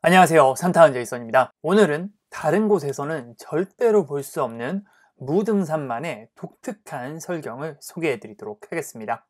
안녕하세요, 산타한 제이선입니다. 오늘은 다른 곳에서는 절대로 볼 수 없는 무등산만의 독특한 설경을 소개해 드리도록 하겠습니다.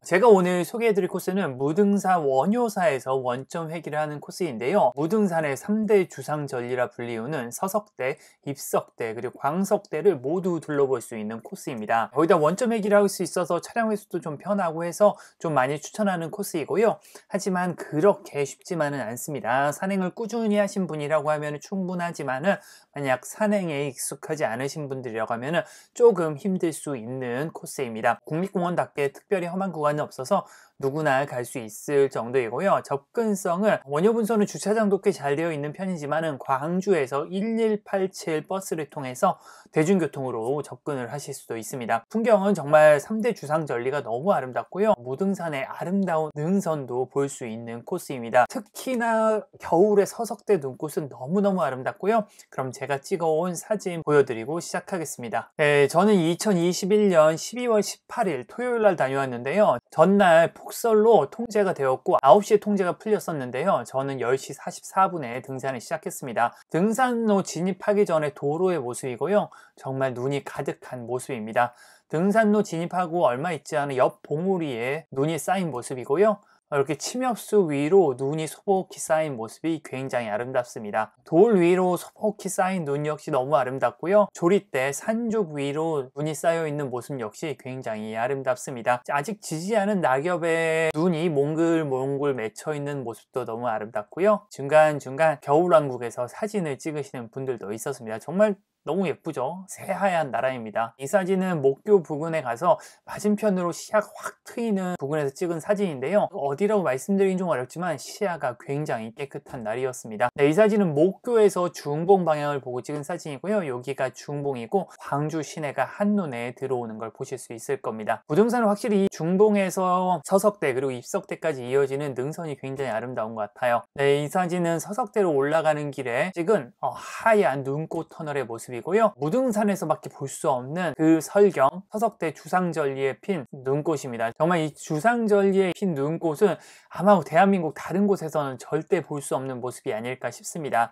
제가 오늘 소개해드릴 코스는 무등산 원효사에서 원점 회기를 하는 코스인데요. 무등산의 3대 주상절리라 불리우는 서석대, 입석대, 그리고 광석대를 모두 둘러볼 수 있는 코스입니다. 여기다 원점 회기를 할 수 있어서 차량 회수도 좀 편하고 해서 좀 많이 추천하는 코스이고요. 하지만 그렇게 쉽지만은 않습니다. 산행을 꾸준히 하신 분이라고 하면 충분하지만은 만약 산행에 익숙하지 않으신 분들이라고 하면 조금 힘들 수 있는 코스입니다. 국립공원답게 특별히 험한 구간은 없어서 누구나 갈 수 있을 정도이고요. 접근성은 원효분소는 주차장도 꽤 잘 되어 있는 편이지만은 광주에서 1187 버스를 통해서 대중교통으로 접근을 하실 수도 있습니다. 풍경은 정말 3대 주상절리가 너무 아름답고요. 무등산의 아름다운 능선도 볼 수 있는 코스입니다. 특히나 겨울의 서석대 눈꽃은 너무너무 아름답고요. 그럼 제가 찍어온 사진 보여드리고 시작하겠습니다. 네, 저는 2021년 12월 18일 토요일날 다녀왔는데요. 전날 폭설로 통제가 되었고 9시에 통제가 풀렸었는데요. 저는 10시 44분에 등산을 시작했습니다. 등산로 진입하기 전에 도로의 모습이고요. 정말 눈이 가득한 모습입니다. 등산로 진입하고 얼마 있지 않은 옆 봉우리에 눈이 쌓인 모습이고요. 이렇게 침엽수 위로 눈이 소복히 쌓인 모습이 굉장히 아름답습니다. 돌 위로 소복히 쌓인 눈 역시 너무 아름답고요. 조리대 산죽 위로 눈이 쌓여 있는 모습 역시 굉장히 아름답습니다. 아직 지지 않은 낙엽에 눈이 몽글몽글 맺혀 있는 모습도 너무 아름답고요. 중간중간 겨울왕국에서 사진을 찍으시는 분들도 있었습니다. 정말 너무 예쁘죠? 새하얀 나라입니다. 이 사진은 목교 부근에 가서 맞은편으로 시야가 확 트이는 부근에서 찍은 사진인데요. 어디라고 말씀드리긴 좀 어렵지만 시야가 굉장히 깨끗한 날이었습니다. 네, 이 사진은 목교에서 중봉 방향을 보고 찍은 사진이고요. 여기가 중봉이고 광주 시내가 한눈에 들어오는 걸 보실 수 있을 겁니다. 부등산은 확실히 중봉에서 서석대 그리고 입석대까지 이어지는 능선이 굉장히 아름다운 것 같아요. 네, 이 사진은 서석대로 올라가는 길에 찍은 하얀 눈꽃 터널의 모습 이고요. 무등산에서밖에 볼 수 없는 그 설경 서석대 주상절리에 핀 눈꽃입니다. 정말 이 주상절리에 핀 눈꽃은 아마 대한민국 다른 곳에서는 절대 볼 수 없는 모습이 아닐까 싶습니다.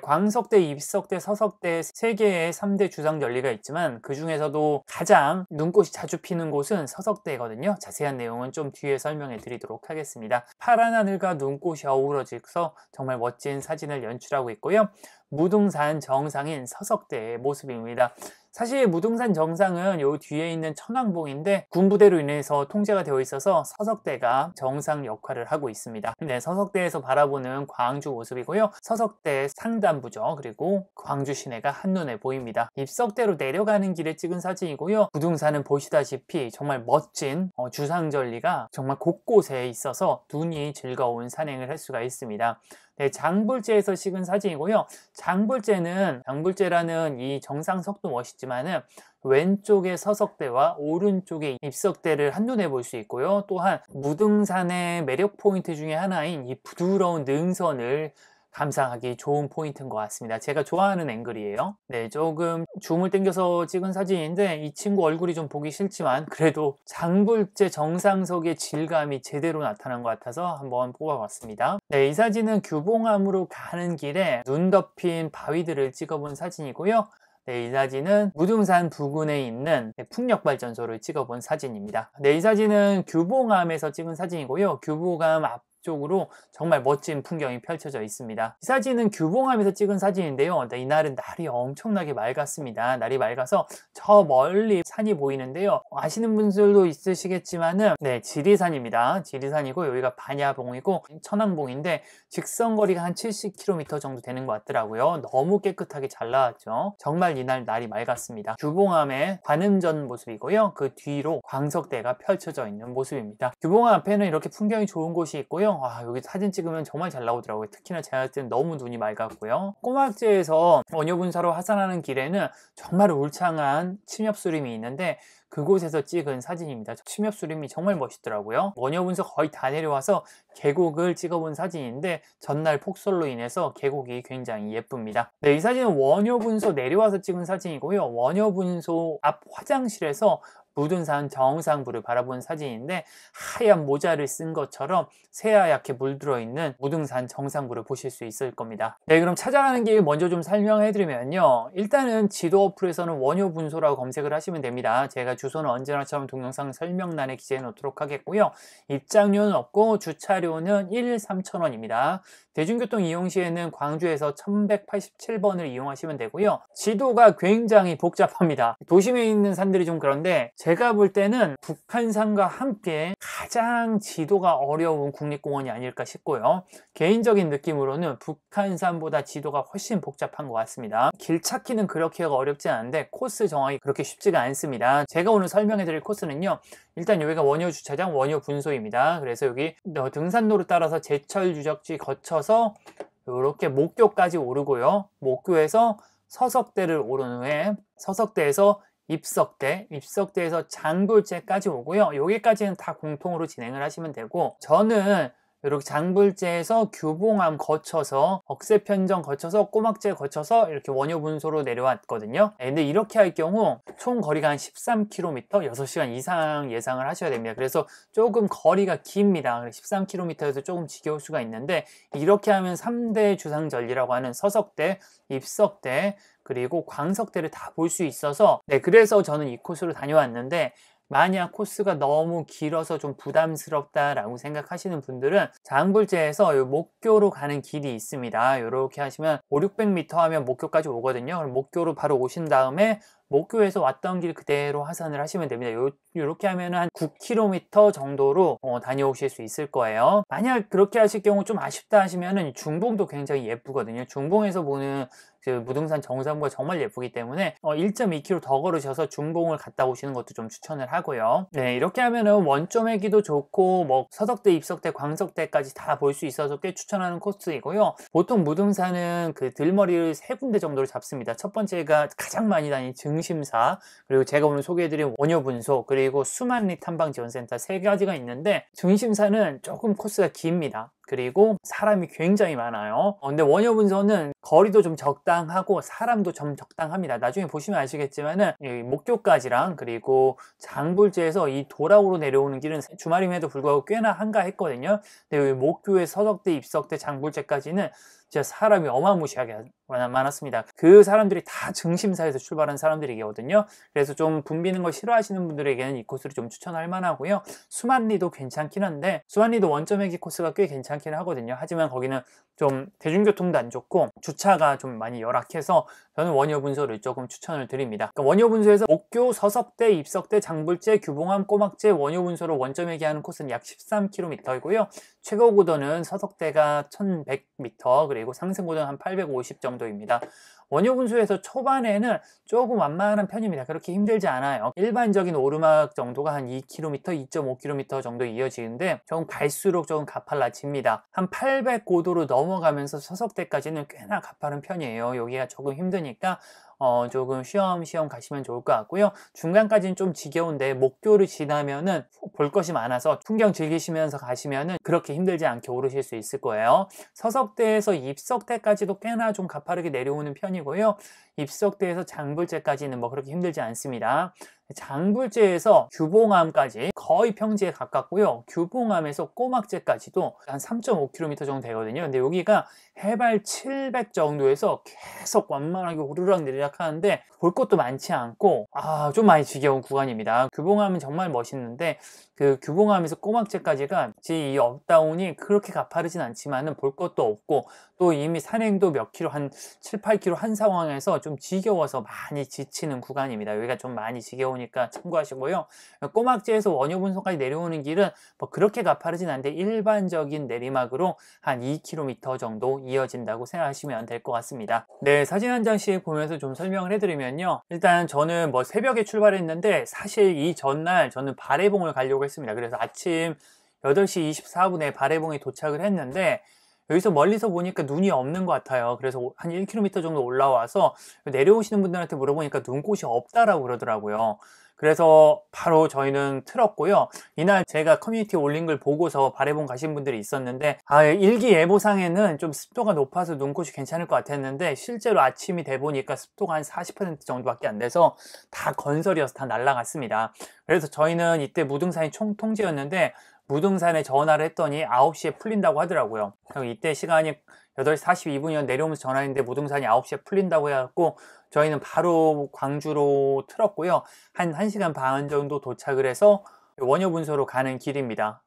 광석대, 입석대, 서석대 세 개의 3대 주상절리가 있지만 그 중에서도 가장 눈꽃이 자주 피는 곳은 서석대거든요. 자세한 내용은 좀 뒤에 설명해 드리도록 하겠습니다. 파란 하늘과 눈꽃이 어우러져서 정말 멋진 사진을 연출하고 있고요. 무등산 정상인 서석대의 모습입니다. 사실 무등산 정상은 요 뒤에 있는 천왕봉인데 군부대로 인해서 통제가 되어 있어서 서석대가 정상 역할을 하고 있습니다. 네, 서석대에서 바라보는 광주 모습이고요. 서석대 상단부죠. 그리고 광주 시내가 한눈에 보입니다. 입석대로 내려가는 길에 찍은 사진이고요. 무등산은 보시다시피 정말 멋진 주상절리가 정말 곳곳에 있어서 눈이 즐거운 산행을 할 수가 있습니다. 네, 장불재에서 찍은 사진이고요. 장불재라는 이 정상석도 멋있지만은 왼쪽의 서석대와 오른쪽의 입석대를 한눈에 볼 수 있고요. 또한 무등산의 매력 포인트 중에 하나인 이 부드러운 능선을 감상하기 좋은 포인트인 것 같습니다. 제가 좋아하는 앵글이에요. 네, 조금 줌을 당겨서 찍은 사진인데 이 친구 얼굴이 좀 보기 싫지만 그래도 장불재 정상석의 질감이 제대로 나타난 것 같아서 한번 뽑아봤습니다. 네, 이 사진은 규봉암으로 가는 길에 눈 덮인 바위들을 찍어본 사진이고요. 네, 이 사진은 무등산 부근에 있는 풍력발전소를 찍어본 사진입니다. 네, 이 사진은 규봉암에서 찍은 사진이고요. 규봉암 앞쪽으로 정말 멋진 풍경이 펼쳐져 있습니다. 이 사진은 규봉암에서 찍은 사진인데요. 네, 이날은 날이 엄청나게 맑았습니다. 날이 맑아서 저 멀리 산이 보이는데요. 아시는 분들도 있으시겠지만은 네, 지리산입니다. 지리산이고 여기가 반야봉이고 천왕봉인데 직선거리가 한 70km 정도 되는 것 같더라고요. 너무 깨끗하게 잘 나왔죠. 정말 이날 날이 맑았습니다. 규봉암의 관음전 모습이고요. 그 뒤로 광석대가 펼쳐져 있는 모습입니다. 규봉암 앞에는 이렇게 풍경이 좋은 곳이 있고요. 여기 사진 찍으면 정말 잘 나오더라고요. 특히나 제가 할 때는 너무 눈이 맑았고요. 꼬막지에서 원효분사로 하산하는 길에는 정말 울창한 침엽수림이 있는데 그곳에서 찍은 사진입니다. 침엽수림이 정말 멋있더라고요. 원효분사 거의 다 내려와서 계곡을 찍어본 사진인데 전날 폭설로 인해서 계곡이 굉장히 예쁩니다. 네, 이 사진은 원효분소 내려와서 찍은 사진이고요. 원효분소 앞 화장실에서 무등산 정상부를 바라본 사진인데 하얀 모자를 쓴 것처럼 새하얗게 물들어 있는 무등산 정상부를 보실 수 있을 겁니다. 네, 그럼 찾아가는 길 먼저 좀 설명해 드리면요. 일단은 지도 어플에서는 원효분소라고 검색을 하시면 됩니다. 제가 주소는 언제나처럼 동영상 설명란에 기재해 놓도록 하겠고요. 입장료는 없고 주차료는 3,000원입니다. 대중교통 이용 시에는 광주에서 1187번을 이용하시면 되고요. 지도가 굉장히 복잡합니다. 도심에 있는 산들이 좀 그런데 제가 볼 때는 북한산과 함께 가장 지도가 어려운 국립공원이 아닐까 싶고요. 개인적인 느낌으로는 북한산보다 지도가 훨씬 복잡한 것 같습니다. 길 찾기는 그렇게 어렵지 않은데 코스 정하기 그렇게 쉽지가 않습니다. 제가 오늘 설명해 드릴 코스는요. 일단 여기가 원효주차장 원효분소입니다. 그래서 여기 등산로를 따라서 제철 유적지 거쳐서 이렇게 목교까지 오르고요. 목교에서 서석대를 오른 후에 서석대에서 입석대에서 장불재까지 오고요. 여기까지는 다 공통으로 진행을 하시면 되고 저는 이렇게 장불재에서 규봉암 거쳐서 억새편정 거쳐서 꼬막재 거쳐서 이렇게 원효분소로 내려왔거든요. 근데 이렇게 할 경우 총 거리가 한 13km 6시간 이상 예상을 하셔야 됩니다. 그래서 조금 거리가 깁니다. 13km에서 조금 지겨울 수가 있는데 이렇게 하면 3대 주상절리라고 하는 서석대, 입석대 그리고 광석대를 다 볼 수 있어서 네, 그래서 저는 이 코스로 다녀왔는데 만약 코스가 너무 길어서 좀 부담스럽다라고 생각하시는 분들은 장불재에서 요 목교로 가는 길이 있습니다. 이렇게 하시면 500~600m 하면 목교까지 오거든요. 그럼 목교로 바로 오신 다음에 목교에서 왔던 길 그대로 하산을 하시면 됩니다. 요렇게 하면 한 9km 정도로 다녀오실 수 있을 거예요. 만약 그렇게 하실 경우 좀 아쉽다 하시면은 중봉도 굉장히 예쁘거든요. 중봉에서 보는 그 무등산 정상부가 정말 예쁘기 때문에 1.2km 더 걸으셔서 중봉을 갔다 오시는 것도 좀 추천을 하고요. 네, 이렇게 하면은 원점회기도 좋고 뭐 서석대, 입석대, 광석대까지 다 볼 수 있어서 꽤 추천하는 코스이고요. 보통 무등산은 그 들머리를 3군데 정도로 잡습니다. 첫 번째가 가장 많이 다니는 증심사, 그리고 제가 오늘 소개해드린 원효분소, 그리고 수만리 탐방지원센터 3가지가 있는데 증심사는 조금 코스가 깁니다. 그리고 사람이 굉장히 많아요. 근데 원효분소는 거리도 좀 적당하고 사람도 좀 적당합니다. 나중에 보시면 아시겠지만은 목교까지랑 그리고 장불재에서 이 도락으로 내려오는 길은 주말임에도 불구하고 꽤나 한가했거든요. 근데 목교의 서석대, 입석대, 장불재까지는 진짜 사람이 어마무시하게 많았습니다. 그 사람들이 다 증심사에서 출발한 사람들이거든요. 그래서 좀 붐비는 걸 싫어하시는 분들에게는 이 코스를 좀 추천할 만하고요. 수만리도 괜찮긴 한데 수만리도 원점회기 코스가 꽤 괜찮긴 하거든요. 하지만 거기는 좀 대중교통도 안 좋고 주차가 좀 많이 열악해서 저는 원효분소를 조금 추천을 드립니다. 그러니까 원효분소에서 목교, 서석대, 입석대, 장불재, 규봉암, 꼬막재, 원효분소로 원점회기 하는 코스는 약 13km이고요. 최고 고도는 서석대가 1100m, 그리고 상승고도는 한 850 정도입니다. 원효분소에서 초반에는 조금 완만한 편입니다. 그렇게 힘들지 않아요. 일반적인 오르막 정도가 한 2km, 2.5km 정도 이어지는데 조금 갈수록 조금 가팔라집니다. 한 800고도로 넘어가면서 서석대까지는 꽤나 가파른 편이에요. 여기가 조금 힘드니까 조금 쉬엄쉬엄 가시면 좋을 것 같고요. 중간까지는 좀 지겨운데 목교를 지나면은 볼 것이 많아서 풍경 즐기시면서 가시면은 그렇게 힘들지 않게 오르실 수 있을 거예요. 서석대에서 입석대까지도 꽤나 좀 가파르게 내려오는 편이고요. 입석대에서 장불재까지는 뭐 그렇게 힘들지 않습니다. 장불재에서 규봉암까지 거의 평지에 가깝고요. 규봉암에서 꼬막재까지도 한 3.5km 정도 되거든요. 근데 여기가 해발 700 정도에서 계속 완만하게 오르락 내리락 하는데 볼 것도 많지 않고 좀 많이 지겨운 구간입니다. 규봉암은 정말 멋있는데 그 규봉암에서 꼬막재까지가 이 업다운이 그렇게 가파르진 않지만은 볼 것도 없고 또 이미 산행도 몇 킬로 한 7~8km 한 상황에서 좀 지겨워서 많이 지치는 구간입니다. 여기가 좀 많이 지겨우니까 참고하시고요. 꼬막재에서 원효분소까지 내려오는 길은 뭐 그렇게 가파르진 않은데 일반적인 내리막으로 한 2km 정도 이어진다고 생각하시면 될 것 같습니다. 네, 사진 한 장씩 보면서 좀 설명을 해드리면요. 일단 저는 뭐 새벽에 출발했는데 사실 이 전날 저는 바래봉을 가려고 했습니다. 그래서 아침 8시 24분에 바래봉에 도착을 했는데 여기서 멀리서 보니까 눈이 없는 것 같아요. 그래서 한 1km 정도 올라와서 내려오시는 분들한테 물어보니까 눈꽃이 없다라고 그러더라고요. 그래서 바로 저희는 틀었고요. 이날 제가 커뮤니티에 올린 걸 보고서 바래봉 가신 분들이 있었는데 일기예보상에는 좀 습도가 높아서 눈꽃이 괜찮을 것 같았는데 실제로 아침이 돼 보니까 습도가 한 40% 정도밖에 안 돼서 다 건설이어서 다 날아갔습니다. 그래서 저희는 이때 무등산이 총 통제였는데 무등산에 전화를 했더니 9시에 풀린다고 하더라고요. 이때 시간이 8시 42분이면 내려오면서 전화했는데 무등산이 9시에 풀린다고 해갖고 저희는 바로 광주로 틀었고요. 한 1시간 반 정도 도착을 해서 원효분소로 가는 길입니다.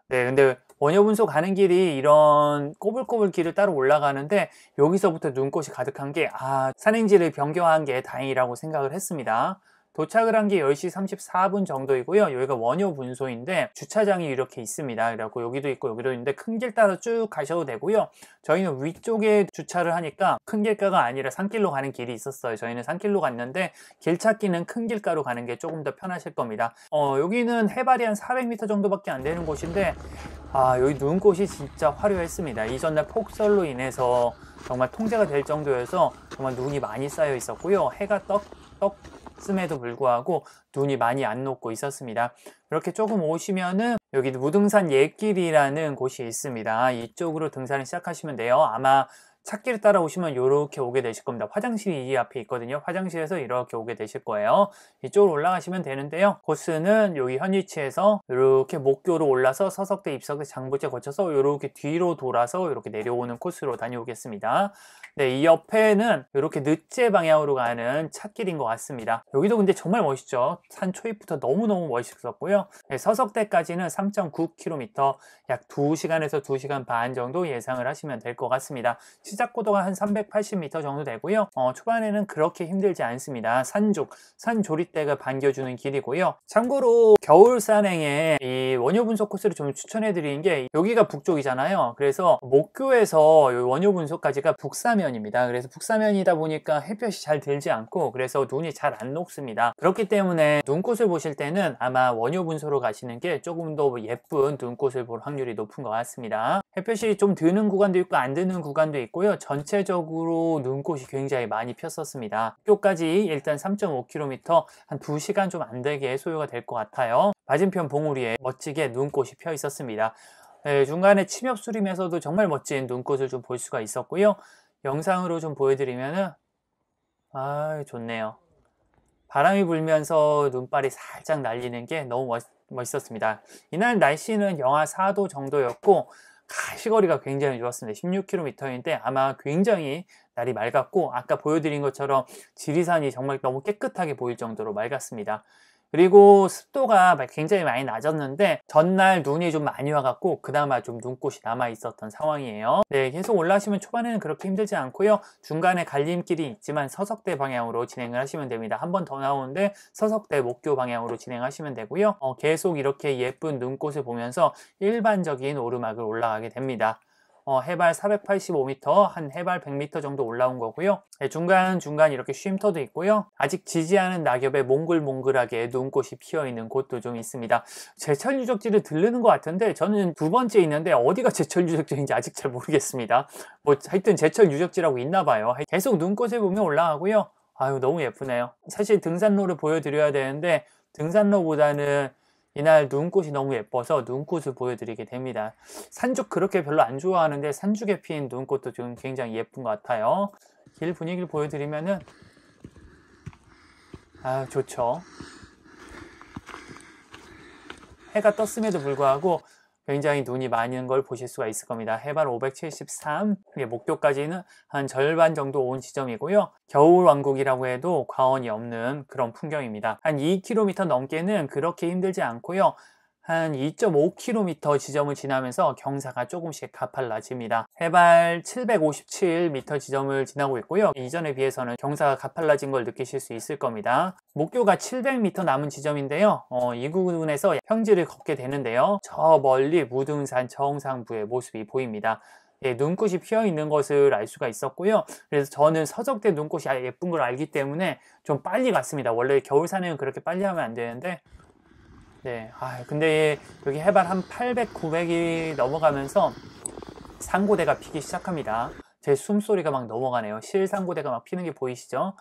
네, 근데 원효분소 가는 길이 이런 꼬불꼬불 길을 따로 올라가는데 여기서부터 눈꽃이 가득한 게 산행지를 변경한 게 다행이라고 생각을 했습니다. 도착을 한 게 10시 34분 정도이고요. 여기가 원효분소인데 주차장이 이렇게 있습니다. 그래갖고 여기도 있고 여기도 있는데 큰 길 따라 쭉 가셔도 되고요. 저희는 위쪽에 주차를 하니까 큰 길가가 아니라 산길로 가는 길이 있었어요. 저희는 산길로 갔는데 길 찾기는 큰 길가로 가는 게 조금 더 편하실 겁니다. 여기는 해발이 한 400m 정도밖에 안 되는 곳인데 여기 눈꽃이 진짜 화려했습니다. 이전날 폭설로 인해서 정말 통제가 될 정도여서 정말 눈이 많이 쌓여 있었고요. 해가 떴음에도 불구하고 눈이 많이 안 녹고 있었습니다. 이렇게 조금 오시면은 여기 무등산 옛길이라는 곳이 있습니다. 이쪽으로 등산을 시작하시면 돼요. 아마 찾기를 따라오시면 이렇게 오게 되실 겁니다. 화장실이 이 앞에 있거든요. 화장실에서 이렇게 오게 되실 거예요. 이쪽으로 올라가시면 되는데요. 코스는 여기 현 위치에서 이렇게 목교로 올라서 서석대, 입석대, 장보채 거쳐서 이렇게 뒤로 돌아서 이렇게 내려오는 코스로 다녀오겠습니다. 네, 이 옆에는 이렇게 늪제 방향으로 가는 찻길인 것 같습니다. 여기도 근데 정말 멋있죠. 산 초입부터 너무너무 멋있었고요. 네, 서석대까지는 3.9km, 약 2시간에서 2시간 반 정도 예상을 하시면 될 것 같습니다. 시작 고도가 한 380m 정도 되고요. 초반에는 그렇게 힘들지 않습니다. 산 조리대가 반겨주는 길이고요. 참고로 겨울 산행에 이 원효 분소 코스를 좀 추천해 드리는 게 여기가 북쪽이잖아요. 그래서 목교에서 원효 분소까지가 북사면입니다. 그래서 북사면이다 보니까 햇볕이 잘 들지 않고 그래서 눈이 잘 안 녹습니다. 그렇기 때문에 눈꽃을 보실 때는 아마 원효 분소로 가시는 게 조금 더 예쁜 눈꽃을 볼 확률이 높은 것 같습니다. 햇볕이 좀 드는 구간도 있고 안 드는 구간도 있고요. 전체적으로 눈꽃이 굉장히 많이 폈었습니다. 학교까지 일단 3.5km 한 2시간 좀 안 되게 소요가 될 것 같아요. 맞은편 봉우리에 멋지게 눈꽃이 펴 있었습니다. 네, 중간에 침엽수림에서도 정말 멋진 눈꽃을 좀 볼 수가 있었고요. 영상으로 좀 보여드리면은 좋네요. 바람이 불면서 눈발이 살짝 날리는 게 너무 멋있었습니다. 이날 날씨는 영하 4도 정도였고 가시거리가 굉장히 좋았습니다. 16km인데 아마 굉장히 날이 맑았고 아까 보여드린 것처럼 지리산이 정말 너무 깨끗하게 보일 정도로 맑았습니다. 그리고 습도가 굉장히 많이 낮았는데 전날 눈이 좀 많이 와갖고 그나마 좀 눈꽃이 남아 있었던 상황이에요. 네, 계속 올라가시면 초반에는 그렇게 힘들지 않고요. 중간에 갈림길이 있지만 서석대 방향으로 진행을 하시면 됩니다. 한 번 더 나오는데 서석대 목교 방향으로 진행하시면 되고요. 계속 이렇게 예쁜 눈꽃을 보면서 일반적인 오르막을 올라가게 됩니다. 해발 485m, 한 해발 100m 정도 올라온 거고요. 네, 중간중간 이렇게 쉼터도 있고요. 아직 지지 않은 낙엽에 몽글몽글하게 눈꽃이 피어있는 곳도 좀 있습니다. 제철 유적지를 들르는 것 같은데 저는 두 번째 있는데 어디가 제철 유적지인지 아직 잘 모르겠습니다. 뭐 하여튼 제철 유적지라고 있나 봐요. 계속 눈꽃을 보면 올라가고요. 아유, 너무 예쁘네요. 사실 등산로를 보여드려야 되는데 등산로보다는 이날 눈꽃이 너무 예뻐서 눈꽃을 보여드리게 됩니다. 산죽 그렇게 별로 안 좋아하는데 산죽에 피인 눈꽃도 좀 굉장히 예쁜 것 같아요. 길 분위기를 보여드리면은 좋죠. 해가 떴음에도 불구하고 굉장히 눈이 많은 걸 보실 수가 있을 겁니다. 해발 573, 목표까지는 한 절반 정도 온 지점이고요. 겨울왕국이라고 해도 과언이 없는 그런 풍경입니다. 한 2km 넘게는 그렇게 힘들지 않고요. 한 2.5km 지점을 지나면서 경사가 조금씩 가팔라집니다. 해발 757m 지점을 지나고 있고요. 이전에 비해서는 경사가 가팔라진 걸 느끼실 수 있을 겁니다. 목표가 700m 남은 지점인데요. 이 부분에서 평지를 걷게 되는데요. 저 멀리 무등산 정상부의 모습이 보입니다. 예, 눈꽃이 피어 있는 것을 알 수가 있었고요. 그래서 저는 서적대 눈꽃이 예쁜 걸 알기 때문에 좀 빨리 갔습니다. 원래 겨울 산행은 그렇게 빨리 하면 안 되는데 네, 근데 여기 해발 한 800, 900이 넘어가면서 상고대가 피기 시작합니다. 제 숨소리가 막 넘어가네요. 실상고대가 막 피는 게 보이시죠?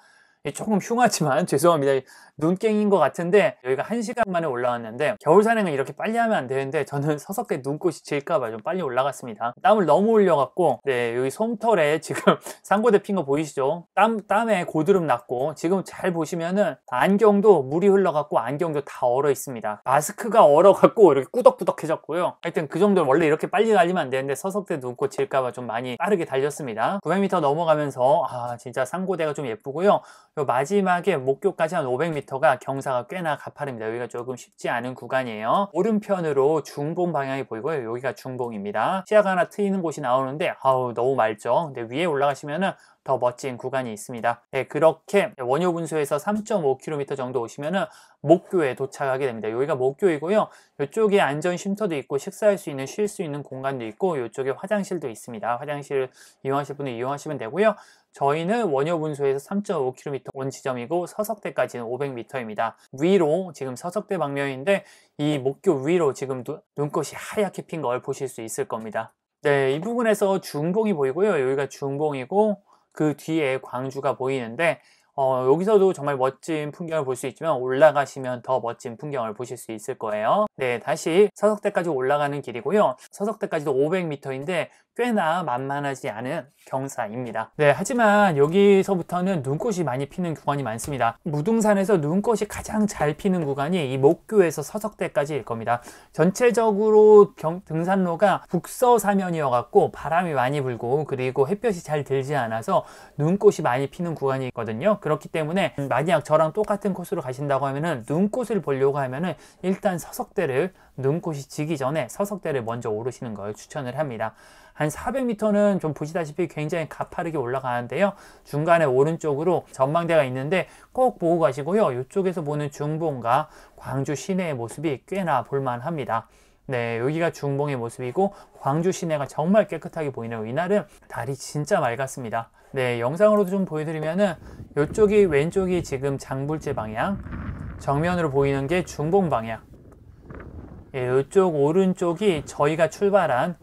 조금 흉하지만 죄송합니다. 눈깽인 것 같은데 여기가 1시간 만에 올라왔는데 겨울 산행은 이렇게 빨리 하면 안 되는데 저는 서석대 눈꽃이 질까봐 좀 빨리 올라갔습니다. 땀을 너무 흘려갖고 네, 여기 솜털에 지금 상고대 핀 거 보이시죠? 땀에 고드름 났고 지금 잘 보시면은 안경도 물이 흘러갖고 안경도 다 얼어 있습니다. 마스크가 얼어갖고 이렇게 꾸덕꾸덕해졌고요. 하여튼 그 정도는 원래 이렇게 빨리 달리면 안 되는데 서석대 눈꽃 질까봐 좀 많이 빠르게 달렸습니다. 900m 넘어가면서 진짜 상고대가 좀 예쁘고요. 요 마지막에 목교까지 한 500m가 경사가 꽤나 가파릅니다. 여기가 조금 쉽지 않은 구간이에요. 오른편으로 중봉 방향이 보이고요. 여기가 중봉입니다. 시야가 하나 트이는 곳이 나오는데 너무 맑죠. 근데 위에 올라가시면은 더 멋진 구간이 있습니다. 네, 그렇게 원효분소에서 3.5km 정도 오시면은 목교에 도착하게 됩니다. 여기가 목교이고요. 이쪽에 안전 쉼터도 있고 식사할 수 있는 쉴 수 있는 공간도 있고 이쪽에 화장실도 있습니다. 화장실 이용하실 분은 이용하시면 되고요. 저희는 원효분소에서 3.5km 온 지점이고 서석대까지는 500m입니다. 위로 지금 서석대 방면인데 이 목교 위로 지금 눈꽃이 하얗게 핀 걸 보실 수 있을 겁니다. 네, 이 부분에서 중봉이 보이고요. 여기가 중봉이고 그 뒤에 광주가 보이는데 여기서도 정말 멋진 풍경을 볼 수 있지만 올라가시면 더 멋진 풍경을 보실 수 있을 거예요. 네, 다시 서석대까지 올라가는 길이고요. 서석대까지도 500m인데 꽤나 만만하지 않은 경사입니다. 네, 하지만 여기서부터는 눈꽃이 많이 피는 구간이 많습니다. 무등산에서 눈꽃이 가장 잘 피는 구간이 이 목교에서 서석대까지일 겁니다. 전체적으로 등산로가 북서사면이어 갖고 바람이 많이 불고 그리고 햇볕이 잘 들지 않아서 눈꽃이 많이 피는 구간이 있거든요. 그렇기 때문에 만약 저랑 똑같은 코스로 가신다고 하면은 눈꽃을 보려고 하면은 일단 서석대를 눈꽃이 지기 전에 서석대를 먼저 오르시는 걸 추천을 합니다. 한 400m는 좀 보시다시피 굉장히 가파르게 올라가는데요. 중간에 오른쪽으로 전망대가 있는데 꼭 보고 가시고요. 이쪽에서 보는 중봉과 광주 시내의 모습이 꽤나 볼만합니다. 네, 여기가 중봉의 모습이고 광주 시내가 정말 깨끗하게 보이네요. 이날은 달이 진짜 맑았습니다. 네, 영상으로도 좀 보여드리면은 이쪽이 왼쪽이 지금 장불제 방향, 정면으로 보이는 게 중봉 방향. 예, 이쪽 오른쪽이 저희가 출발한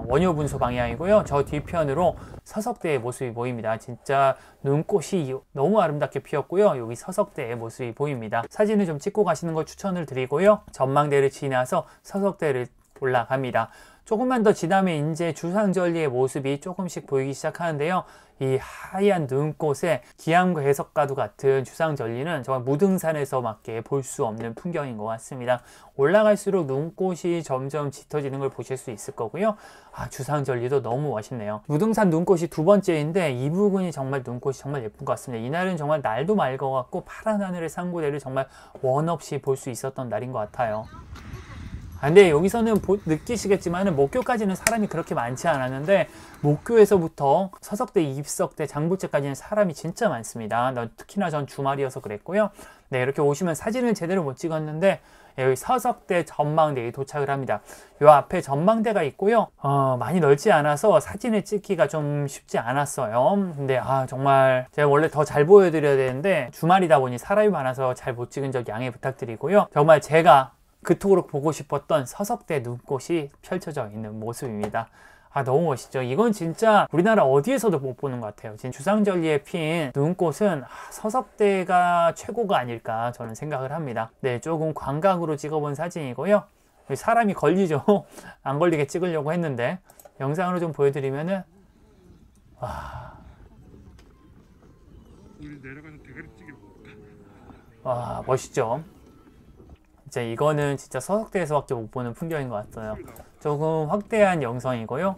원효분소 방향이고요. 저 뒤편으로 서석대의 모습이 보입니다. 진짜 눈꽃이 너무 아름답게 피었고요. 여기 서석대의 모습이 보입니다. 사진을 좀 찍고 가시는 걸 추천을 드리고요. 전망대를 지나서 서석대를 올라갑니다. 조금만 더 지나면 이제 주상절리의 모습이 조금씩 보이기 시작하는데요. 이 하얀 눈꽃에 기암과 해석과도 같은 주상절리는 정말 무등산에서밖에 볼 수 없는 풍경인 것 같습니다. 올라갈수록 눈꽃이 점점 짙어지는 걸 보실 수 있을 거고요. 주상절리도 너무 멋있네요. 무등산 눈꽃이 두 번째인데 이 부분이 정말 눈꽃이 정말 예쁜 것 같습니다. 이날은 정말 날도 맑아갖고 파란 하늘의 상고대를 정말 원 없이 볼 수 있었던 날인 것 같아요. 근데 여기서는 느끼시겠지만 목교까지는 사람이 그렇게 많지 않았는데 목교에서부터 서석대, 입석대, 장불제까지는 사람이 진짜 많습니다. 특히나 전 주말이어서 그랬고요. 네, 이렇게 오시면 사진을 제대로 못 찍었는데 여기 서석대 전망대에 도착을 합니다. 요 앞에 전망대가 있고요. 많이 넓지 않아서 사진을 찍기가 좀 쉽지 않았어요. 근데 정말 제가 원래 더 잘 보여드려야 되는데 주말이다 보니 사람이 많아서 잘 못 찍은 점 양해 부탁드리고요. 정말 제가 그토록 보고 싶었던 서석대 눈꽃이 펼쳐져 있는 모습입니다. 너무 멋있죠. 이건 진짜 우리나라 어디에서도 못 보는 것 같아요. 지금 주상절리에 핀 눈꽃은 서석대가 최고가 아닐까 저는 생각을 합니다. 네, 조금 광각으로 찍어본 사진이고요. 사람이 걸리죠. 안 걸리게 찍으려고 했는데 영상으로 좀 보여드리면은 우리 내려가서 대가리 찌개 먹을까? 와, 멋있죠. 진짜 이거는 진짜 서석대에서밖에 못 보는 풍경인 것 같아요. 조금 확대한 영상이고요.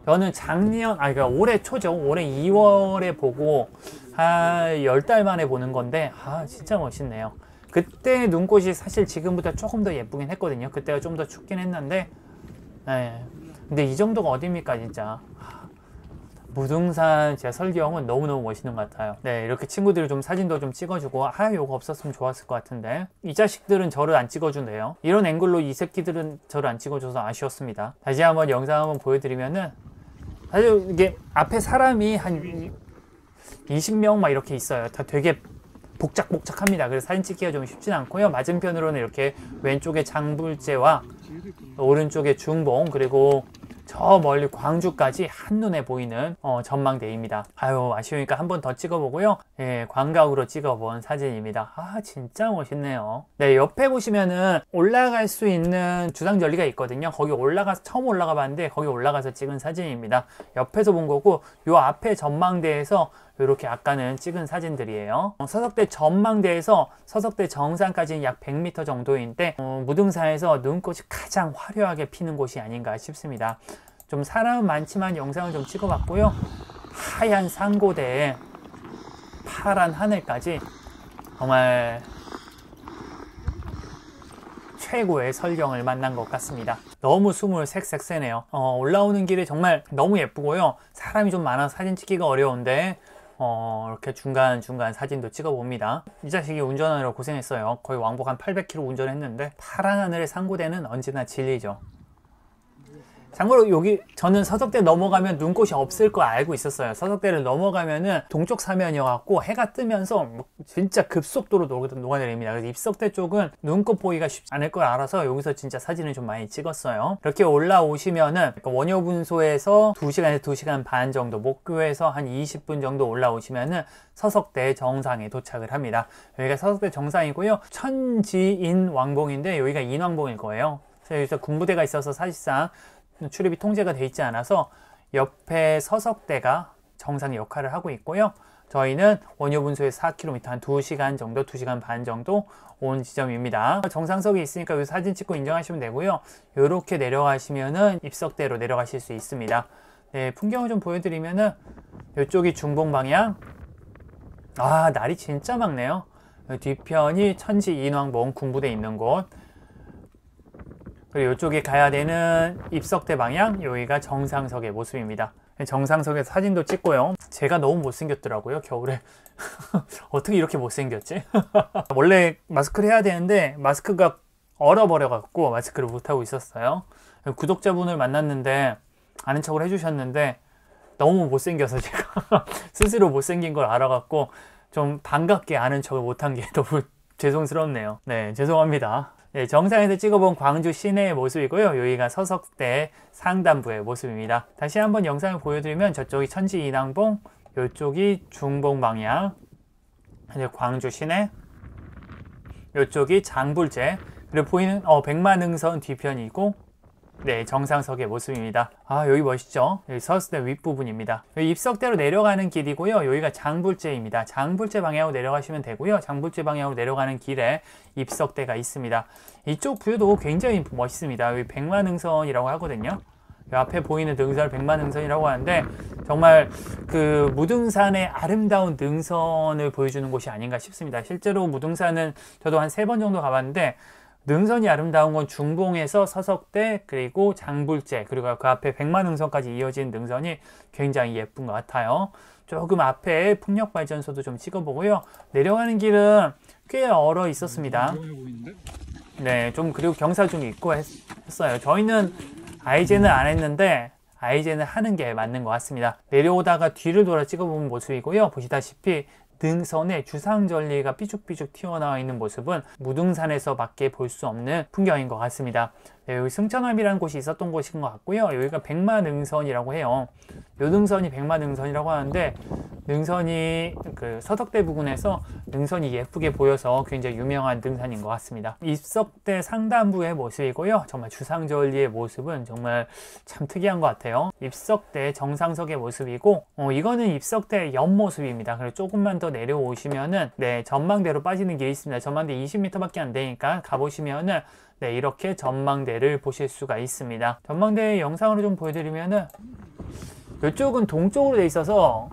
저는 그러니까 올해 초죠. 올해 2월에 보고 한 10달 만에 보는 건데 진짜 멋있네요. 그때 눈꽃이 사실 지금보다 조금 더 예쁘긴 했거든요. 그때가 좀 더 춥긴 했는데 근데 이 정도가 어딥니까 진짜. 무등산 제 설경은 너무너무 멋있는 것 같아요. 네, 이렇게 친구들이 좀 사진도 좀 찍어주고 요거 없었으면 좋았을 것 같은데 이 자식들은 저를 안 찍어준대요. 이런 앵글로 이 새끼들은 저를 안 찍어줘서 아쉬웠습니다. 다시 한번 영상 한번 보여드리면은 사실 이게 앞에 사람이 한 20명 막 이렇게 있어요. 다 되게 복작복작합니다. 그래서 사진 찍기가 좀 쉽진 않고요. 맞은편으로는 이렇게 왼쪽에 장불제와 오른쪽에 중봉 그리고 저 멀리 광주까지 한눈에 보이는 전망대입니다. 아쉬우니까 한 번 더 찍어보고요. 예, 광각으로 찍어본 사진입니다. 진짜 멋있네요. 네, 옆에 보시면은 올라갈 수 있는 주상절리가 있거든요. 거기 처음 올라가 봤는데 거기 올라가서 찍은 사진입니다. 옆에서 본 거고 요 앞에 전망대에서 이렇게 아까는 찍은 사진들이에요. 서석대 전망대에서 서석대 정상까지는 약 100m 정도인데 무등산에서 눈꽃이 가장 화려하게 피는 곳이 아닌가 싶습니다. 좀 사람은 많지만 영상을 좀 찍어봤고요. 하얀 상고대에 파란 하늘까지 정말 최고의 설경을 만난 것 같습니다. 너무 숨을 색색 새네요. 올라오는 길이 정말 너무 예쁘고요. 사람이 좀 많아서 사진 찍기가 어려운데 이렇게 중간중간 사진도 찍어봅니다. 이 자식이 운전하느라 고생했어요. 거의 왕복 한 800km 운전했는데 파란 하늘의 상고대는 언제나 진리죠. 참고로 여기 저는 서석대 넘어가면 눈꽃이 없을 거 알고 있었어요. 서석대를 넘어가면은 동쪽 사면이어갖고 해가 뜨면서 진짜 급속도로 녹아내립니다. 그래서 입석대 쪽은 눈꽃 보기가 쉽지 않을 걸 알아서 여기서 진짜 사진을 좀 많이 찍었어요. 이렇게 올라오시면은 원효분소에서 2시간에서 2시간 반 정도, 목교에서 한 20분 정도 올라오시면은 서석대 정상에 도착을 합니다. 여기가 서석대 정상이고요. 천지인 왕봉인데 여기가 인왕봉일 거예요. 그래서 여기서 군부대가 있어서 사실상 출입이 통제가 돼 있지 않아서 옆에 서석대가 정상의 역할을 하고 있고요. 저희는 원효분소에서 4km, 한 2시간 정도, 2시간 반 정도 온 지점입니다. 정상석이 있으니까 여기 사진 찍고 인정하시면 되고요. 이렇게 내려가시면은 입석대로 내려가실 수 있습니다. 네, 풍경을 좀 보여드리면은 이쪽이 중봉 방향. 아, 날이 진짜 맑네요. 뒤편이 천지인왕봉 군부대 있는 곳. 그리고 이쪽에 가야 되는 입석대 방향, 여기가 정상석의 모습입니다. 정상석에서 사진도 찍고요. 제가 너무 못생겼더라고요, 겨울에. 어떻게 이렇게 못생겼지? 원래 마스크를 해야 되는데 마스크가 얼어버려갖고 마스크를 못하고 있었어요. 구독자분을 만났는데 아는 척을 해주셨는데 너무 못생겨서 제가 스스로 못생긴 걸 알아갖고 좀 반갑게 아는 척을 못한 게 너무 죄송스럽네요. 네, 죄송합니다. 네, 정상에서 찍어본 광주 시내의 모습이고요. 여기가 서석대 상단부의 모습입니다. 다시 한번 영상을 보여드리면 저쪽이 천지인왕봉, 이쪽이 중봉 방향, 이제 광주 시내, 이쪽이 장불재, 그리고 보이는 백마능선 뒤편이고, 네, 정상석의 모습입니다. 아, 여기 멋있죠? 여기 서석대 윗부분입니다. 여기 입석대로 내려가는 길이고요. 여기가 장불재입니다. 장불재 방향으로 내려가시면 되고요. 장불재 방향으로 내려가는 길에 입석대가 있습니다. 이쪽 뷰도 굉장히 멋있습니다. 여기 백마능선이라고 하거든요. 이 앞에 보이는 능선을 백마능선이라고 하는데 정말 그 무등산의 아름다운 능선을 보여주는 곳이 아닌가 싶습니다. 실제로 무등산은 저도 한 3번 정도 가봤는데 능선이 아름다운 건 중봉에서 서석대, 그리고 장불재, 그리고 그 앞에 백마능선까지 이어진 능선이 굉장히 예쁜 것 같아요. 조금 앞에 풍력발전소도 좀 찍어보고요. 내려가는 길은 꽤 얼어 있었습니다. 네, 좀 그리고 경사중이 있고 했어요. 저희는 아이젠을 안 했는데 아이젠을 하는 게 맞는 것 같습니다. 내려오다가 뒤를 돌아 찍어본 모습이고요. 보시다시피 능선에 주상절리가 삐죽삐죽 튀어나와 있는 모습은 무등산에서밖에 볼 수 없는 풍경인 것 같습니다. 네, 여기 승천암이라는 곳이 있었던 곳인 것 같고요. 여기가 백마능선이라고 해요. 요 능선이 백마능선이라고 하는데 능선이 그 서석대 부근에서 능선이 예쁘게 보여서 굉장히 유명한 등산인 것 같습니다. 입석대 상단부의 모습이고요. 정말 주상절리의 모습은 정말 참 특이한 것 같아요. 입석대 정상석의 모습이고 이거는 입석대 옆모습입니다. 그리고 조금만 더 내려오시면은 네, 전망대로 빠지는 길이 있습니다. 전망대 20m밖에 안 되니까 가보시면은 네, 이렇게 전망대를 보실 수가 있습니다. 전망대 영상으로 좀 보여드리면은 이쪽은 동쪽으로 돼 있어서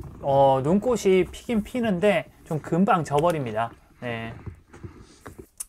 눈꽃이 피긴 피는데 좀 금방 져버립니다. 네.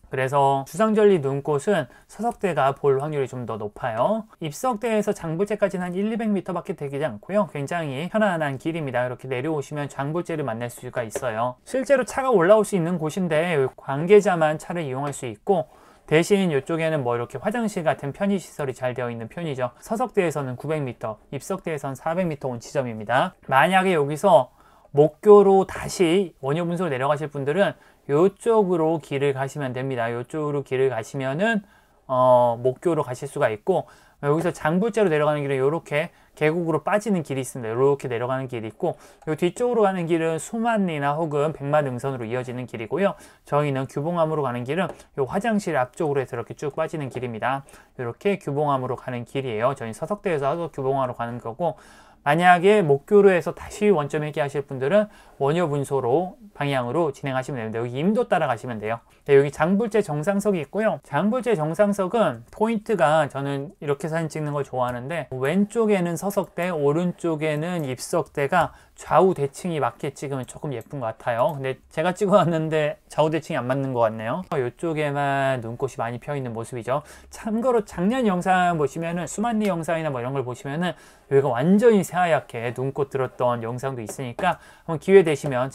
그래서 주상절리 눈꽃은 서석대가 볼 확률이 좀 더 높아요. 입석대에서 장불재까지는 한 100-200m 밖에 되지 않고요. 굉장히 편안한 길입니다. 이렇게 내려오시면 장불재를 만날 수가 있어요. 실제로 차가 올라올 수 있는 곳인데 관계자만 차를 이용할 수 있고 대신 이쪽에는 뭐 이렇게 화장실 같은 편의시설이 잘 되어 있는 편이죠. 서석대에서는 900m, 입석대에서는 400m 온 지점입니다. 만약에 여기서 목교로 다시 원효분소로 내려가실 분들은 이쪽으로 길을 가시면 됩니다. 이쪽으로 길을 가시면은 목교로 가실 수가 있고, 여기서 장불재로 내려가는 길은 이렇게 계곡으로 빠지는 길이 있습니다. 이렇게 내려가는 길이 있고, 이 뒤쪽으로 가는 길은 수만리나 혹은 백마능선으로 이어지는 길이고요. 저희는 규봉암으로 가는 길은 이 화장실 앞쪽으로 해서 이렇게 쭉 빠지는 길입니다. 이렇게 규봉암으로 가는 길이에요. 저희 서석대에서 규봉암으로 가는 거고, 만약에 목교로 해서 다시 원점 회귀하실 분들은 원효분소로 방향으로 진행하시면 됩니다. 여기 임도 따라 가시면 돼요. 네, 여기 장불재 정상석이 있고요. 장불재 정상석은 포인트가, 저는 이렇게 사진 찍는 걸 좋아하는데, 왼쪽에는 서석대, 오른쪽에는 입석대가 좌우 대칭이 맞게 찍으면 조금 예쁜 것 같아요. 근데 제가 찍어왔는데 좌우 대칭이 안 맞는 것 같네요. 이쪽에만 눈꽃이 많이 펴 있는 모습이죠. 참고로 작년 영상 보시면은 수만리 영상이나 뭐 이런 걸 보시면은 여기가 완전히 새하얗게 눈꽃 들었던 영상도 있으니까 한번 기회 되시면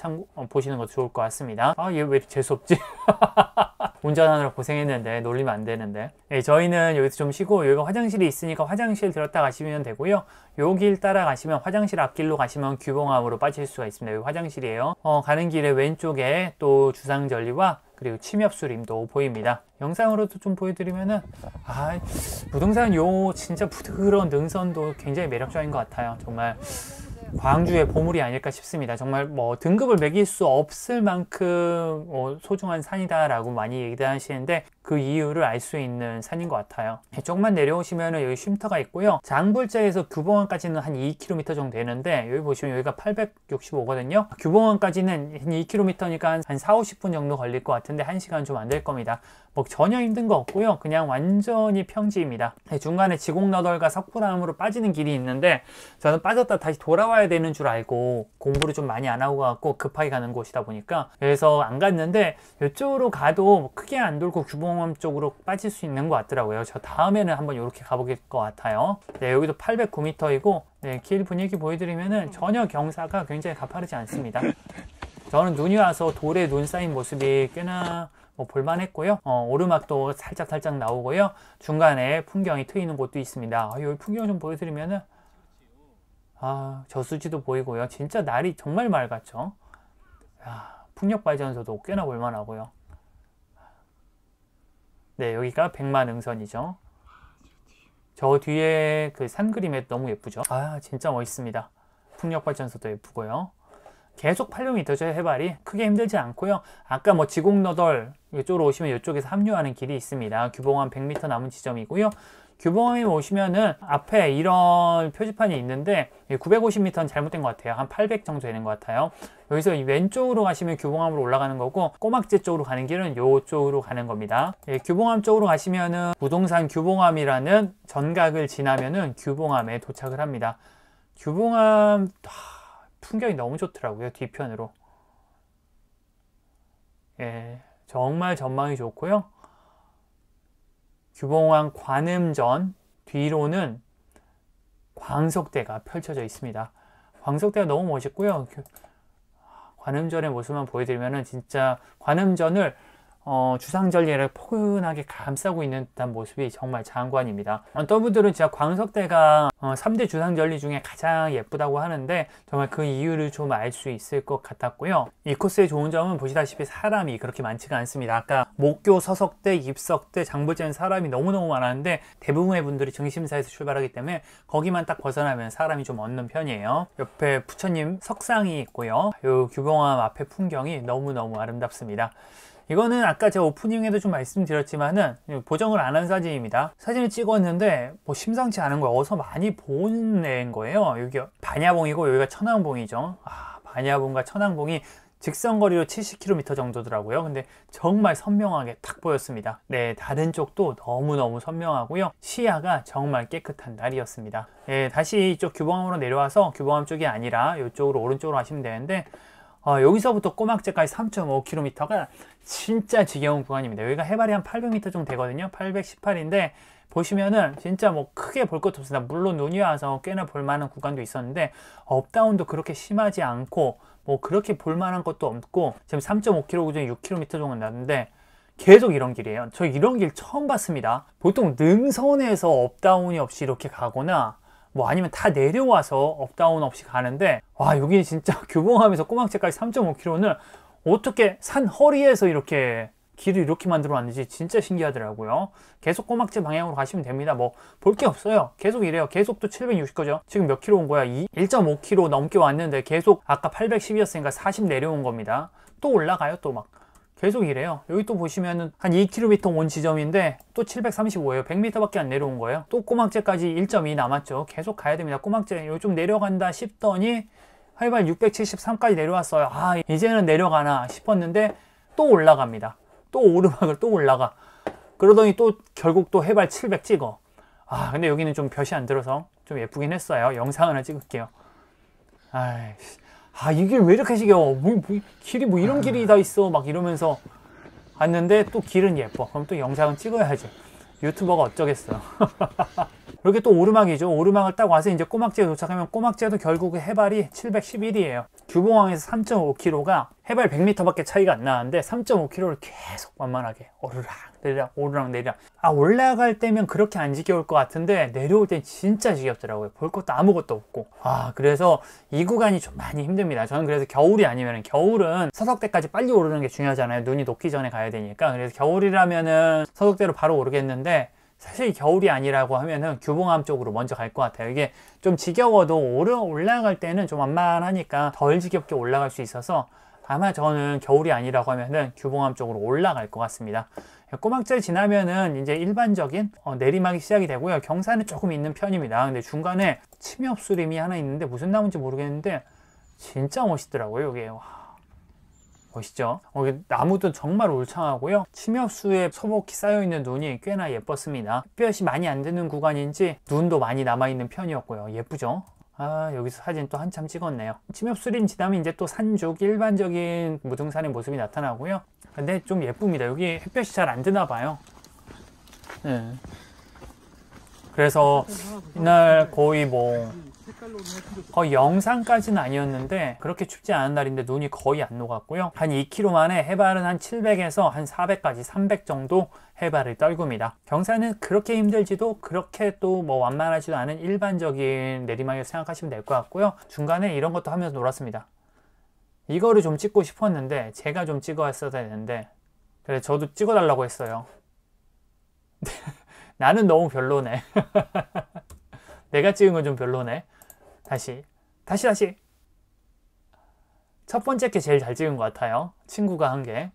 보시는 것도 좋을 것 같습니다. 아, 얘 왜 이렇게 재수없지? 운전하느라 고생했는데 놀리면 안 되는데. 네, 저희는 여기서 좀 쉬고 여기가 화장실이 있으니까 화장실 들었다 가시면 되고요. 요 길 따라 가시면 화장실 앞길로 가시면 규봉암으로 빠질 수가 있습니다. 여기 화장실이에요. 가는 길에 왼쪽에 또 주상절리와 그리고 침엽수림도 보입니다. 영상으로도 좀 보여드리면은 무등산 요 진짜 부드러운 능선도 굉장히 매력적인 것 같아요. 정말 광주의 보물이 아닐까 싶습니다. 정말 뭐 등급을 매길 수 없을 만큼 소중한 산이다라고 많이 얘기하시는데 그 이유를 알 수 있는 산인 것 같아요. 조금만 내려오시면 여기 쉼터가 있고요. 장불자에서 규봉암까지는 한 2km 정도 되는데 여기 보시면 여기가 865거든요. 규봉암까지는 한 2km니까 한 4, 50분 정도 걸릴 것 같은데 1시간 좀 안 될 겁니다. 뭐 전혀 힘든 거 없고요. 그냥 완전히 평지입니다. 중간에 지곡너덜과 석굴암으로 빠지는 길이 있는데 저는 빠졌다 다시 돌아와야 되는 줄 알고 공부를 좀 많이 안 하고 가고 급하게 가는 곳이다 보니까 그래서 안 갔는데 이쪽으로 가도 크게 안 돌고 규봉암 쪽으로 빠질 수 있는 것 같더라고요. 저 다음에는 한번 이렇게 가볼 것 같아요. 네, 여기도 809m이고 네, 길 분위기 보여드리면은 전혀 경사가 굉장히 가파르지 않습니다. 저는 눈이 와서 돌에 눈 쌓인 모습이 꽤나 볼만했고요. 오르막도 살짝 나오고요. 중간에 풍경이 트이는 곳도 있습니다. 여기 풍경 좀 보여드리면은 저수지도 보이고요. 진짜 날이 정말 맑았죠. 풍력발전소도 꽤나 볼만하고요. 네, 여기가 백마능선이죠. 저 뒤에 그 산 그림에 너무 예쁘죠. 진짜 멋있습니다. 풍력발전소도 예쁘고요. 계속 800m죠. 해발이 크게 힘들지 않고요. 아까 뭐 지곡너덜 이쪽으로 오시면 이쪽에서 합류하는 길이 있습니다. 규봉암 100m 남은 지점이고요. 규봉암에 오시면은 앞에 이런 표지판이 있는데 950m는 잘못된 것 같아요. 한 800 정도 되는 것 같아요. 여기서 왼쪽으로 가시면 규봉암으로 올라가는 거고 꼬막제 쪽으로 가는 길은 이쪽으로 가는 겁니다. 규봉암 쪽으로 가시면은 무등산 규봉암이라는 전각을 지나면은 규봉암에 도착을 합니다. 규봉암 풍경이 너무 좋더라고요. 뒤편으로. 정말 전망이 좋고요. 규봉암 관음전 뒤로는 광석대가 펼쳐져 있습니다. 광석대가 너무 멋있고요. 관음전의 모습만 보여드리면은 진짜 관음전을 주상절리를 포근하게 감싸고 있는 듯한 모습이 정말 장관입니다. 떠분들은 진짜 광석대가 3대 주상절리 중에 가장 예쁘다고 하는데 정말 그 이유를 좀 알 수 있을 것 같았고요. 이 코스의 좋은 점은 보시다시피 사람이 그렇게 많지가 않습니다. 아까 목교, 서석대, 입석대, 장불자는 사람이 너무너무 많았는데 대부분의 분들이 중심사에서 출발하기 때문에 거기만 딱 벗어나면 사람이 좀 없는 편이에요. 옆에 부처님 석상이 있고요. 이 규봉암 앞에 풍경이 너무너무 아름답습니다. 이거는 아까 제가 오프닝에도 좀 말씀드렸지만은 보정을 안 한 사진입니다. 사진을 찍었는데 뭐 심상치 않은 걸 어디서 많이 본 애인 거예요. 여기 반야봉이고 여기가 천왕봉이죠. 반야봉과 천왕봉이 직선거리로 70km 정도더라고요. 근데 정말 선명하게 딱 보였습니다. 네, 다른 쪽도 너무너무 선명하고요. 시야가 정말 깨끗한 날이었습니다. 다시 이쪽 규봉암으로 내려와서 규봉암 쪽이 아니라 이쪽으로 오른쪽으로 가시면 되는데 여기서부터 꼬막제까지 3.5km가 진짜 지겨운 구간입니다. 여기가 해발이 한 800m 정도 되거든요. 818인데 보시면은 진짜 뭐 크게 볼 것도 없습니다. 물론 눈이 와서 꽤나 볼만한 구간도 있었는데 업다운도 그렇게 심하지 않고 뭐 그렇게 볼만한 것도 없고 지금 3.5km 중에 6km 정도 나는데 계속 이런 길이에요. 저 이런 길 처음 봤습니다. 보통 능선에서 업다운이 없이 이렇게 가거나 뭐 아니면 다 내려와서 업다운 없이 가는데 여기 진짜 규봉암에서 꼬막제까지 3.5km는 어떻게 산 허리에서 이렇게 길을 이렇게 만들어 놨는지 진짜 신기하더라고요. 계속 꼬막제 방향으로 가시면 됩니다. 뭐 볼 게 없어요. 계속 이래요. 계속 또 760거죠. 지금 몇 킬로 온 거야? 1.5km 넘게 왔는데 계속 아까 810이었으니까 40 내려온 겁니다. 또 올라가요. 또 막 계속 이래요. 여기 또 보시면은 한 2km 온 지점인데 또 735예요. 100m 밖에 안 내려온 거예요. 또 꼬막제까지 1.2 남았죠. 계속 가야 됩니다. 꼬막제 여기 좀 내려간다 싶더니 해발 673까지 내려왔어요. 이제는 내려가나 싶었는데 또 올라갑니다. 또 오르막을 또 올라가. 그러더니 또 결국 또 해발 700 찍어. 근데 여기는 좀 볕이 안 들어서 좀 예쁘긴 했어요. 영상 하나 찍을게요. 이 길 왜 이렇게 지겨워? 길이 뭐 이런 길이 다 있어. 막 이러면서 왔는데 또 길은 예뻐. 그럼 또 영상은 찍어야죠. 유튜버가 어쩌겠어요. 이렇게 또 오르막이죠. 오르막을 딱 와서 이제 꼬막제에 도착하면 꼬막제도 결국 해발이 711이에요. 규봉암에서 3.5km가 해발 100m밖에 차이가 안 나는데 3.5km를 계속 완만하게 오르락 내리락 오르락 내리락. 아, 올라갈 때면 그렇게 안 지겨울 것 같은데 내려올 땐 진짜 지겹더라고요. 볼 것도 아무것도 없고. 아, 그래서 이 구간이 좀 많이 힘듭니다. 저는 그래서 겨울이 아니면, 겨울은 서석대까지 빨리 오르는 게 중요하잖아요. 눈이 녹기 전에 가야 되니까. 그래서 겨울이라면은 서석대로 바로 오르겠는데, 사실 겨울이 아니라고 하면은 규봉암 쪽으로 먼저 갈 것 같아요. 이게 좀 지겨워도 올라갈 때는 좀 완만하니까 덜 지겹게 올라갈 수 있어서 아마 저는 겨울이 아니라고 하면은 규봉암 쪽으로 올라갈 것 같습니다. 꼬막절 지나면은 이제 일반적인 내리막이 시작이 되고요. 경사는 조금 있는 편입니다. 근데 중간에 침엽수림이 하나 있는데 무슨 나무인지 모르겠는데 진짜 멋있더라고요. 이게 와, 멋있죠? 나무도 정말 울창하고요. 침엽수에 소복히 쌓여있는 눈이 꽤나 예뻤습니다. 햇볕이 많이 안 드는 구간인지 눈도 많이 남아있는 편이었고요. 예쁘죠? 아, 여기서 사진 또 한참 찍었네요. 침엽수림 지나면 이제 또 산죽, 일반적인 무등산의 모습이 나타나고요. 근데 좀 예쁩니다. 여기 햇볕이 잘 안 드나 봐요. 네. 그래서 이날 거의 거의 영상까지는 아니었는데 그렇게 춥지 않은 날인데 눈이 거의 안 녹았고요. 한 2km 만에 해발은 한 700에서 한 400까지 300 정도 해발을 떨굽니다. 경사는 그렇게 힘들지도 그렇게 또 뭐 완만하지도 않은 일반적인 내리막이라고 생각하시면 될 것 같고요. 중간에 이런 것도 하면서 놀았습니다. 이거를 좀 찍고 싶었는데 제가 좀 찍어왔어야 되는데, 그래 저도 찍어달라고 했어요. 나는 너무 별로네. 내가 찍은 건 좀 별로네. 다시. 첫 번째 게 제일 잘 찍은 것 같아요. 친구가 한 게.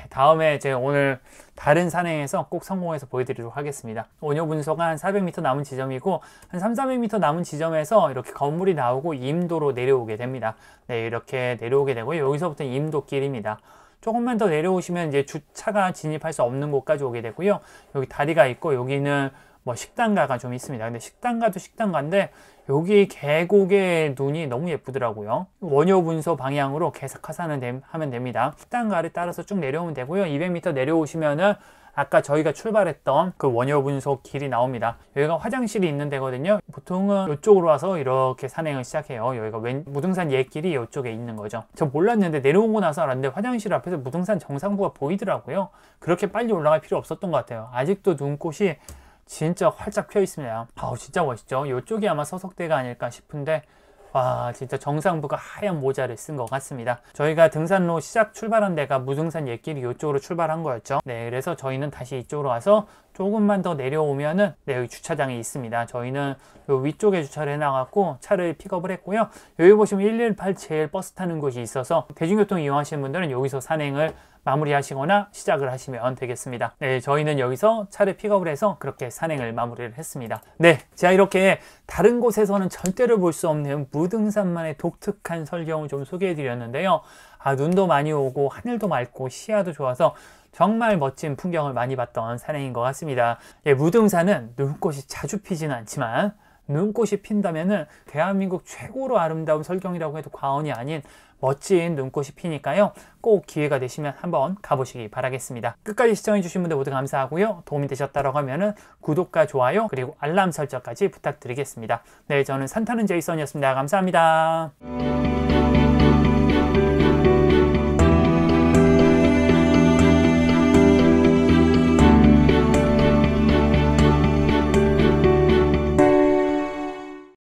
다음에 제가 오늘 다른 산행에서 꼭 성공해서 보여드리도록 하겠습니다. 원효 분소가 한 400m 남은 지점이고, 한 300~400m 남은 지점에서 이렇게 건물이 나오고 임도로 내려오게 됩니다. 네, 이렇게 내려오게 되고요. 여기서부터 임도길입니다. 조금만 더 내려오시면 이제 주차가 진입할 수 없는 곳까지 오게 되고요. 여기 다리가 있고 여기는 뭐 식당가가 좀 있습니다. 근데 식당가도 식당가인데 여기 계곡의 눈이 너무 예쁘더라고요. 원효분소 방향으로 계속 하면 됩니다. 식당가를 따라서 쭉 내려오면 되고요. 200m 내려오시면은 아까 저희가 출발했던 그 원효분소 길이 나옵니다. 여기가 화장실이 있는 데거든요. 보통은 이쪽으로 와서 이렇게 산행을 시작해요. 여기가 무등산 옛길이 이쪽에 있는 거죠. 저 몰랐는데 내려오고 나서 알았는데 화장실 앞에서 무등산 정상부가 보이더라고요. 그렇게 빨리 올라갈 필요 없었던 것 같아요. 아직도 눈꽃이 진짜 활짝 펴 있습니다. 아우, 진짜 멋있죠? 이쪽이 아마 서석대가 아닐까 싶은데, 와, 진짜 정상부가 하얀 모자를 쓴 것 같습니다. 저희가 등산로 시작 출발한 데가 무등산 옛길이 이쪽으로 출발한 거였죠. 네, 그래서 저희는 다시 이쪽으로 와서 조금만 더 내려오면은 네, 여기 주차장이 있습니다. 저희는 요 위쪽에 주차를 해놔갖고 차를 픽업을 했고요. 여기 보시면 118 버스 타는 곳이 있어서 대중교통 이용하시는 분들은 여기서 산행을 마무리하시거나 시작을 하시면 되겠습니다. 네, 저희는 여기서 차를 픽업을 해서 그렇게 산행을 마무리를 했습니다. 네, 제가 이렇게 다른 곳에서는 절대로 볼 수 없는 무등산만의 독특한 설경을 좀 소개해 드렸는데요. 아, 눈도 많이 오고 하늘도 맑고 시야도 좋아서 정말 멋진 풍경을 많이 봤던 산행인 것 같습니다. 예, 무등산은 눈꽃이 자주 피지는 않지만 눈꽃이 핀다면은 대한민국 최고로 아름다운 설경이라고 해도 과언이 아닌 멋진 눈꽃이 피니까요. 꼭 기회가 되시면 한번 가보시기 바라겠습니다. 끝까지 시청해주신 분들 모두 감사하고요. 도움이 되셨다고 하면은 구독과 좋아요 그리고 알람 설정까지 부탁드리겠습니다. 네, 저는 산타는 제이슨이었습니다. 감사합니다.